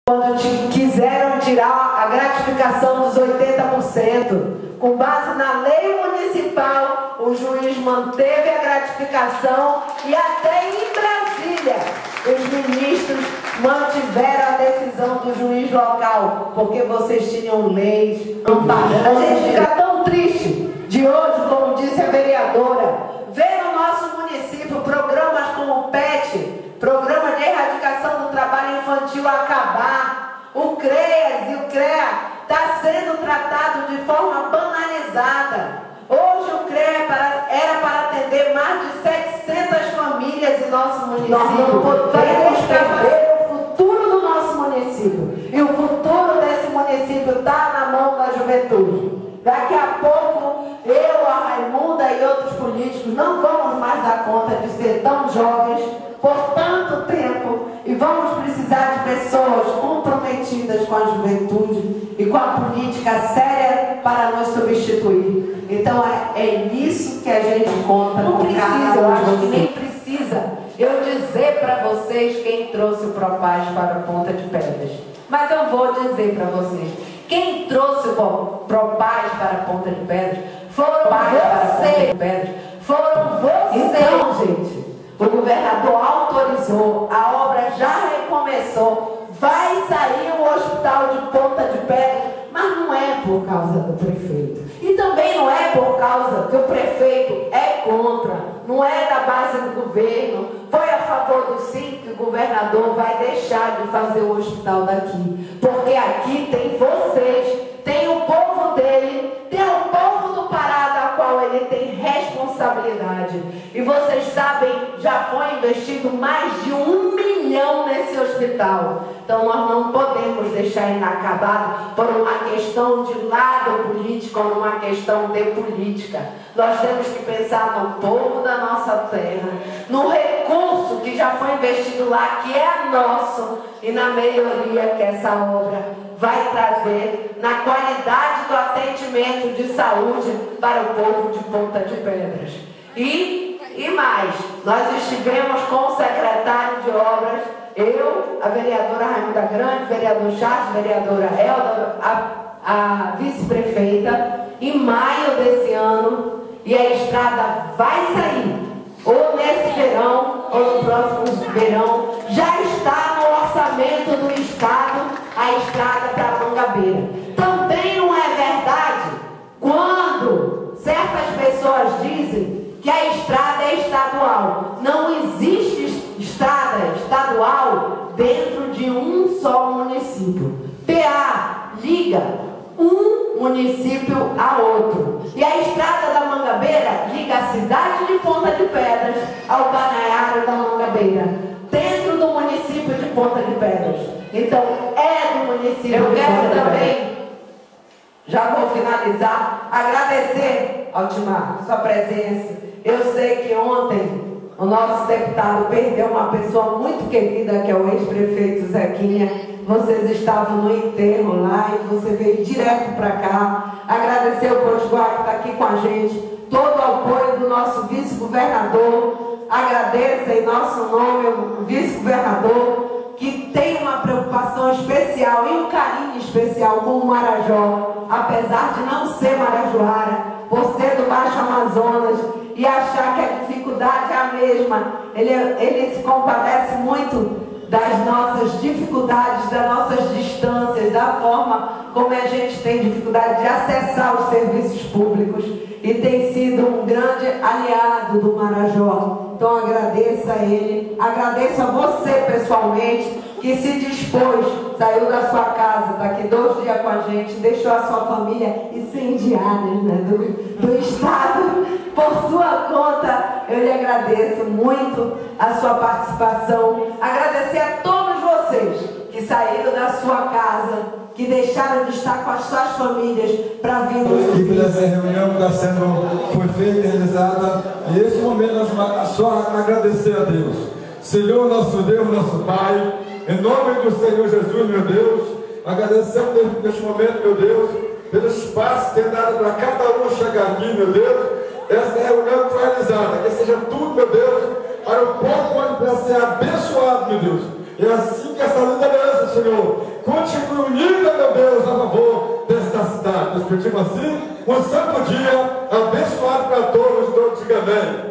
Quando quiseram tirar a gratificação dos 80%, com base na lei municipal, o juiz manteve a gratificação e até em Brasília os ministros mantiveram a decisão do juiz local, porque vocês tinham leis amparando. A gente fica tão triste de hoje, como disse a vereadora, ver no nosso município programas como o PET, Programa de Erradicação do Trabalho Infantil, acabar. O CREAS e o CREA está sendo tratado de forma banalizada. Hoje o CREA era para atender mais de 700 famílias em nosso município. Nós não podemos perder o futuro do nosso município. E o futuro desse município está na mão da juventude. Daqui a pouco, eu, a Raimunda e outros políticos não vamos mais dar conta de ser tão jovens por tanto tempo e vamos precisar de pessoas comprometidas com a juventude e com a política séria para nos substituir. Então é nisso que a gente conta. Não precisa, eu acho que nem precisa eu dizer para vocês quem trouxe o Propaz para a Ponta de Pedras. Mas eu vou dizer para vocês. Quem trouxe o Propaz para a Ponta de Pedras foram vocês. Foram vocês. Então, gente, o governador autorizou, a obra já recomeçou, vai sair o hospital de Ponta de Pedras, mas não é por causa do prefeito. E também não é por causa que o prefeito é contra, não é da base do governo, foi a favor do sim que o governador vai deixar de fazer o hospital daqui. Porque aqui tem vocês, tem o povo dele, tem o povo do Pará, da qual ele tem responsabilidade. E vocês sabem, já foi investido mais de 1 milhão nesse hospital. Então nós não podemos deixar inacabado por uma questão de lado político ou uma questão de política. Nós temos que pensar no povo da nossa terra, no recurso que já foi investido lá, que é nosso, e na melhoria que essa obra vai trazer na qualidade do atendimento de saúde para o povo de Ponta de Pedras. E mais, nós estivemos com o secretário de obras, eu, a vereadora Raimunda Grande, vereador Charles, vereadora Helda, a vice-prefeita, em maio desse ano, e a estrada vai sair, ou nesse verão, ou no próximo verão. Já está no orçamento do Estado a estrada para Mangabeira. Também não é verdade quando certas pessoas dizem que a estrada é estadual. Não existe estrada estadual dentro de um só município. PA liga um município a outro. E a estrada da Mangabeira liga a cidade de Ponta de Pedras ao balneário da Mangabeira, dentro do município de Ponta de Pedras. Então, é do município. Eu quero também, já vou finalizar, agradecer, Altimar, sua presença. Eu sei que ontem o nosso deputado perdeu uma pessoa muito querida, que é o ex-prefeito Zequinha. Vocês estavam no enterro lá e você veio direto para cá. Agradecer o Potiguar que está aqui com a gente, todo o apoio do nosso vice-governador. Agradeço em nosso nome o vice-governador, que tem uma preocupação especial e um carinho especial com o Marajó, apesar de não ser marajoara, por ser do Baixo Amazonas e achar que a dificuldade é a mesma. Ele se compadece muito das nossas dificuldades, das nossas distâncias, da forma como a gente tem dificuldade de acessar os serviços públicos, e tem sido um grande aliado do Marajó. Então agradeço a ele, agradeço a você pessoalmente, que se dispôs, saiu da sua casa, está aqui 2 dias com a gente, deixou a sua família incendiada, né, do Estado, por sua conta. Eu lhe agradeço muito a sua participação, agradecer a todos vocês que saíram da sua casa, que deixaram de estar com as suas famílias para vir nos ouvir. A equipe dessa reunião foi feita e realizada, e esse momento nós só agradecer a Deus. Senhor, nosso Deus, nosso Pai, em nome do Senhor Jesus, meu Deus, agradecemos neste momento, meu Deus, pelo espaço que tem dado para cada um chegar aqui, meu Deus. Essa reunião foi realizada, que seja tudo, meu Deus, para o povo para ser abençoado, meu Deus. E assim que essa liderança, Senhor, despedimos assim um santo dia abençoado para todos do Antigamente.